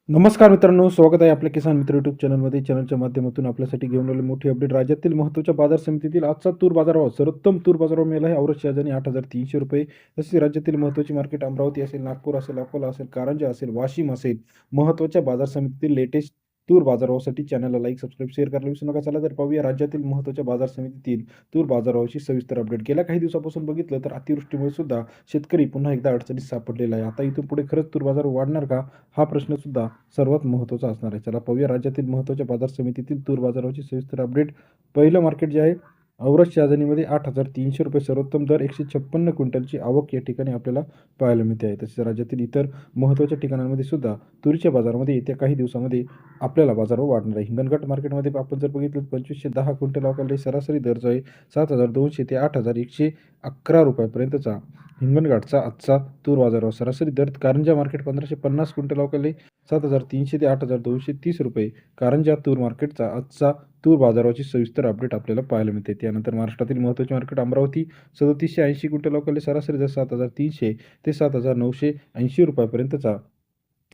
नमस्कार मित्रांनो, स्वागत आहे आपल्या किसान मित्र यूट्यूब चॅनलमध्ये. चॅनलच्या माध्यमातून आपल्यासाठी घेऊन आलेली मोठी अपडेट. राज्यातील महत्त्वाच्या बाजार समितीतील आजचा तूर बाजारभाव. सर्वोत्तम तूर बाजारभाव मिळाला आहे औरत शहाजानी ₹8,300. तसेच राज्यातील महत्त्वाची मार्केट अमरावती असेल, नागपूर असेल, अकोला असेल, कारंजा असेल, वाशिम असेल, महत्त्वाच्या बाजार समितीतील लेटेस्ट तूर बाजारभावासाठी चॅनलला लाईक, सबस्क्राईब, शेअर करायला विसरू नका. चला तर पाहूया राज्यातील महत्त्वाच्या बाजार समितीतील तूर बाजारभावाची सविस्तर अपडेट. गेल्या काही दिवसापासून बघितलं तर अतिवृष्टीमुळे सुद्धा शेतकरी पुन्हा एकदा अडचणीत सापडलेला आहे. आता इथून पुढे खरंच तूर बाजार वाढणार का? हा प्रश्न सुद्धा सर्वात महत्त्वाचा असणार आहे. चला पाहूया राज्यातील महत्त्वाच्या बाजार समितीतील तूर बाजाराची सविस्तर अपडेट. पहिलं मार्केट जे आहे औरत शहाजानीमध्ये ₹8,300 सर्वोत्तम दर, 156 क्विंटलची आवक या ठिकाणी आपल्याला पाहायला मिळते आहे. तसेच राज्यातील इतर महत्त्वाच्या ठिकाणांमध्ये सुद्धा तुरीच्या बाजारामध्ये येत्या काही दिवसामध्ये आपल्याला बाजारभाव वाढणार आहे. हिंगणघाट मार्केटमध्ये आपण जर बघितलं तर 2510 क्विंटल अवकाळी सरासरी दर जो आहे 7,200 ते 8,111 रुपयापर्यंतचा हिंगणघाटचा आजचा तूर बाजारभाव. सरासरी दर कारंजा मार्केट 1550 क्विंटल अवकाळी 7,300 ते 8,230 रुपये. कारंजा तूर मार्केटचा आजचा तूर बाजाराची सविस्तर अपडेट आपल्याला पाहायला मिळते. त्यानंतर महाराष्ट्रातील महत्त्वाचे मार्केट अमरावती 3780 क्विंटल अवकाळी सरासरी दर 7,300 ते 7,980 रुपयापर्यंतचा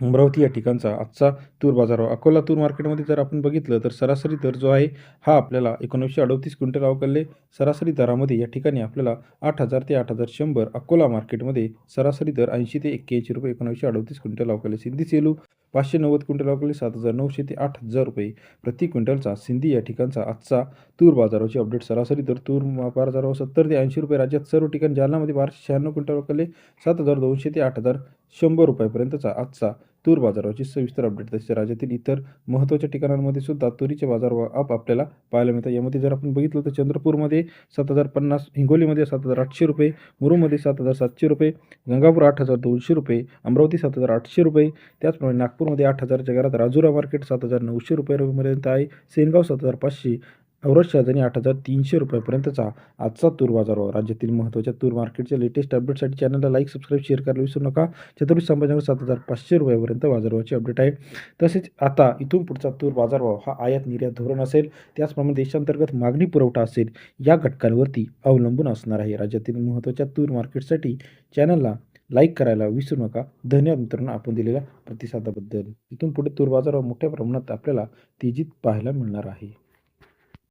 अमरावती या ठिकाणचा आजचा तूर बाजारभाव. अकोला तूर मार्केटमध्ये जर आपण बघितलं तर सरासरी दर जो आहे हा आपल्याला 1938 क्विंटल अवकाळले सरासरी दरामध्ये या ठिकाणी आपल्याला 8,000 ते 8,100. अकोला मार्केटमध्ये सरासरी दर 80 ते 81 रुपये 1938 क्विंटल अवकाळले. सिंधी सेलू 590 क्विंटल अवकाळले 7,900 ते 8,000 रुपये प्रति क्विंटलचा सिंधी या ठिकाणचा आजचा तूर बाजाराची अपडेट. सरासरी दर तूर बाजारभाव 70 ते 80 रुपये. राज्यात सर्व ठिकाणी जालन्यामध्ये 1296 क्विंटल अवकाळले 7,200 ते 8,100 रुपयापर्यंतचा आजचा तूर बाजाराची सविस्तर अपडेट. तसेच राज्यातील इतर महत्त्वाच्या ठिकाणांमध्ये सुद्धा तुरीचे बाजारभाव आपल्याला पाहायला मिळतात. यामध्ये जर आपण बघितलं तर चंद्रपूरमध्ये 7,050, हिंगोलीमध्ये 7,800 रुपये, मुरुममध्ये 7,700 रुपये, गंगापूर 8,200 रुपये, अमरावती 7,800 रुपये, त्याचप्रमाणे नागपूरमध्ये 8,000च्या घरात, राजुरा मार्केट 7,900 रुपयापर्यंत आहे, सेनगाव 7,500, औरत शहाजानी 8,300 रुपयापर्यंतचा आजचा तूर बाजारभाव. राज्यातील महत्त्वाच्या तूर मार्केटच्या लेटेस्ट अपडेटसाठी चॅनलला लाईक, सबस्क्राईब, शेअर करायला विसरू नका. छत्रपती संभाजीनगर 7,500 रुपयापर्यंत बाजारभावाची अपडेट आहे. तसेच आता इथून पुढचा तूर बाजारभाव हा आयात निर्यात धोरण असेल, त्याचप्रमाणे देशांतर्गत मागणी पुरवठा असेल, या घटकांवरती अवलंबून असणार आहे. राज्यातील महत्त्वाच्या तूर मार्केटसाठी चॅनलला लाईक करायला विसरू नका. धन्यवाद मित्रांनो आपण दिलेल्या प्रतिसादाबद्दल. इथून पुढे तूर बाजारभाव मोठ्या प्रमाणात आपल्याला तेजीत पाहायला मिळणार आहे.